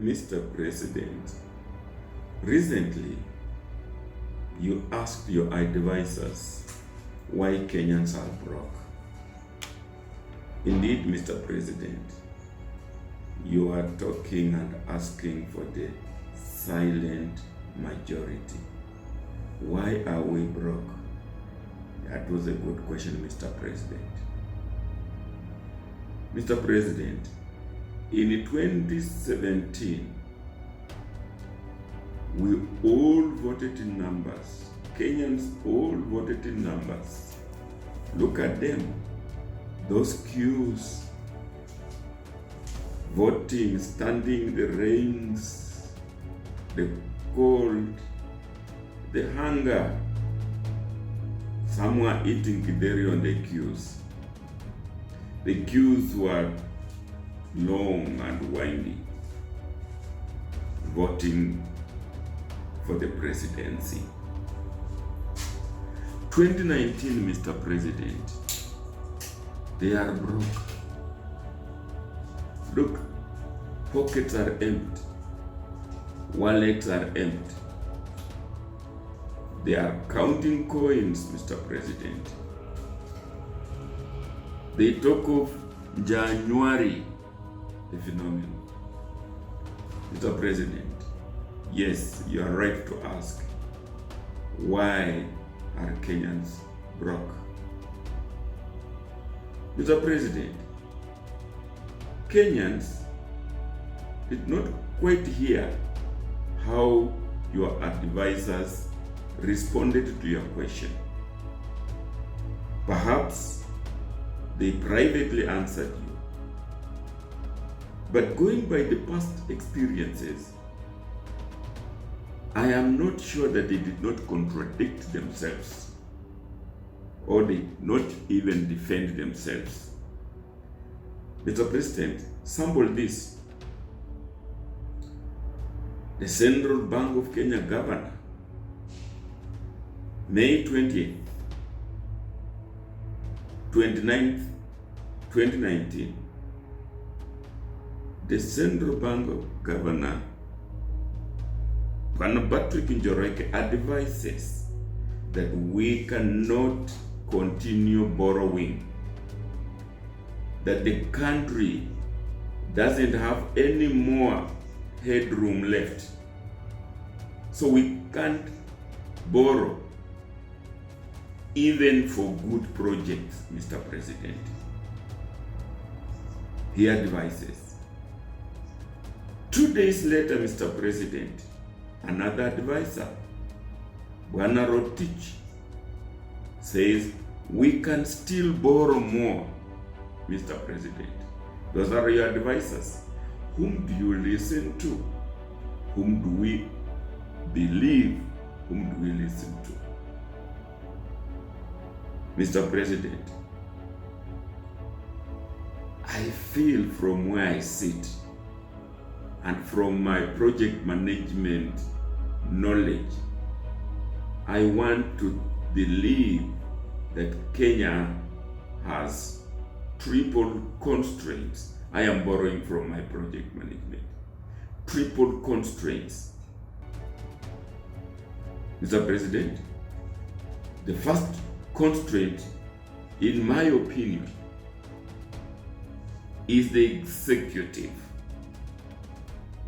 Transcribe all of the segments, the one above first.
Mr. President, recently you asked your advisors why Kenyans are broke. Indeed, Mr. President, you are talking and asking for the silent majority. Why are we broke? That was a good question, Mr. President. Mr. President, in 2017, we all voted in numbers. Kenyans all voted in numbers. Look at them. Those queues, voting, standing in the rains, the cold, the hunger. Some were eating kideri on the queues. The queues were long and winding, voting for the presidency. 2019, Mr. President, they are broke. Look, pockets are empty, wallets are empty. They are counting coins, Mr. President. They talk of January, the phenomenon. Mr. President, yes, you are right to ask, why are Kenyans broke? Mr. President, Kenyans did not quite hear how your advisors responded to your question. Perhaps they privately answered you. But going by the past experiences, I am not sure that they did not contradict themselves or they did not even defend themselves. Mr. President, sample this. The Central Bank of Kenya Governor, May 20th, 29th, 2019, the Central Bank of Governor, Patrick Njoroge, advises that we cannot continue borrowing, that the country doesn't have any more headroom left. So we can't borrow even for good projects, Mr. President. He advises. 2 days later, Mr. President, another advisor, Bwana Rotich, says we can still borrow more, Mr. President. Those are your advisors. Whom do you listen to? Whom do we believe? Whom do we listen to? Mr. President, I feel from where I sit and from my project management knowledge, I want to believe that Kenya has triple constraints. I am borrowing from my project management. Triple constraints. Mr. President, the first constraint, in my opinion, is the executive,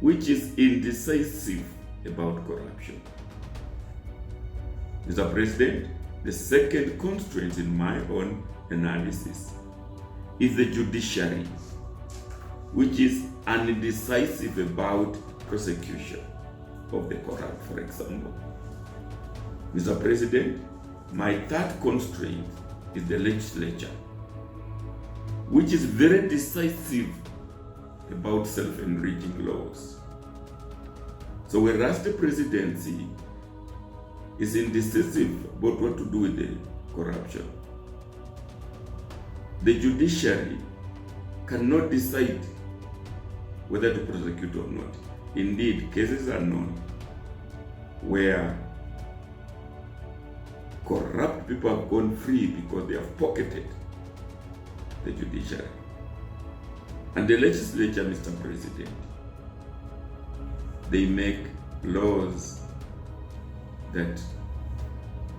which is indecisive about corruption. Mr. President, the second constraint in my own analysis is the judiciary, which is indecisive about prosecution of the corrupt, for example. Mr. President, my third constraint is the legislature, which is very decisive about self-enriching laws. So whereas the presidency is indecisive about what to do with the corruption, the judiciary cannot decide whether to prosecute or not. Indeed, cases are known where corrupt people have gone free because they have pocketed the judiciary. And the legislature, Mr. President, they make laws that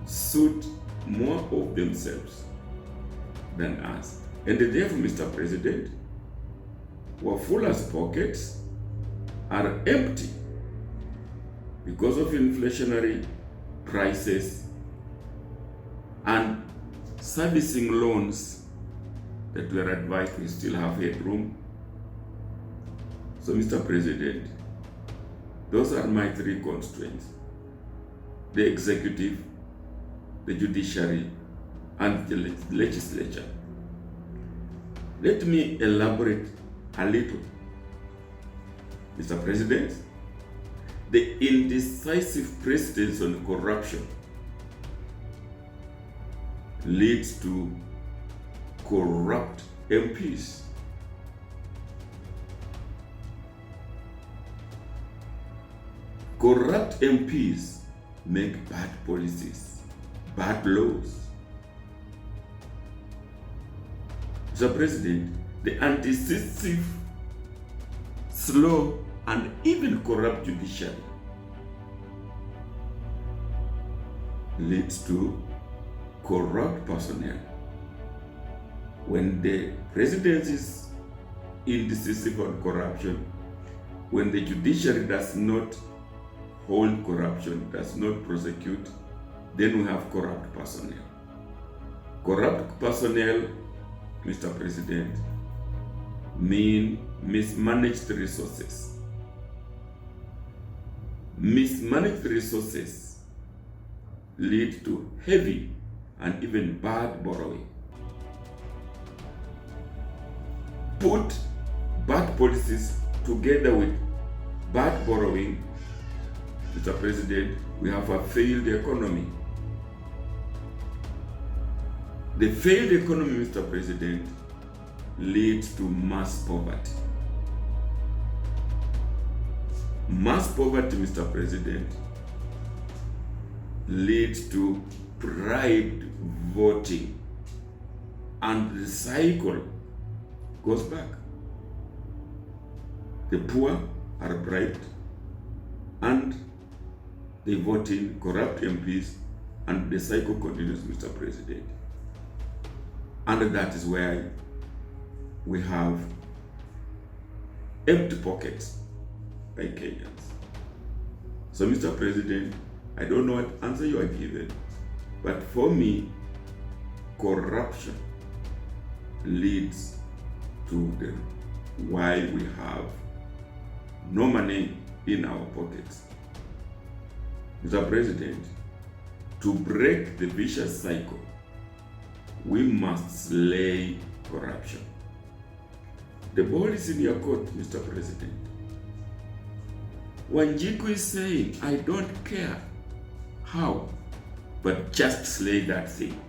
suit more of themselves than us. And therefore, Mr. President, Wafula's pockets are empty because of inflationary prices and servicing loans that we are advised we still have headroom. So, Mr. President, those are my three constraints: the executive, the judiciary, and the legislature. Let me elaborate a little. Mr. President, the indecisive precedence on corruption leads to corrupt MPs. Corrupt MPs make bad policies, bad laws. Mr. President, the indecisive, slow, and even corrupt judiciary leads to corrupt personnel. When the president is indecisive on corruption, when the judiciary does not hold corruption, does not prosecute, then we have corrupt personnel. Corrupt personnel, Mr. President, mean mismanaged resources. Mismanaged resources lead to heavy and even bad borrowing. Put bad policies together with bad borrowing, Mr. President, we have a failed economy. The failed economy, Mr. President, leads to mass poverty. Mass poverty, Mr. President, leads to bribed voting, and the cycle goes back. The poor are bribed and they vote in corrupt MPs, and the cycle continues, Mr. President. And that is where we have empty pockets by Kenyans. So, Mr. President, I don't know what answer you are given, but for me, corruption leads to the why we have no money in our pockets. Mr. President, to break the vicious cycle, we must slay corruption. The ball is in your court, Mr. President. Wanjiku is saying, I don't care how, but just slay that thing.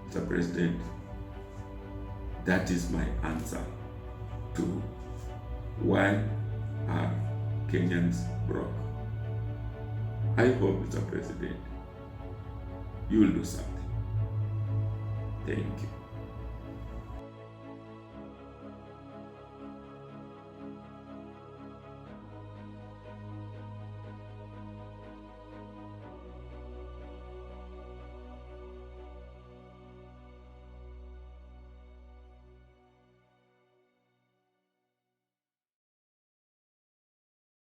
Mr. President, that is my answer to why are Kenyans broke. I hope, Mr. President, you will do something. Thank you.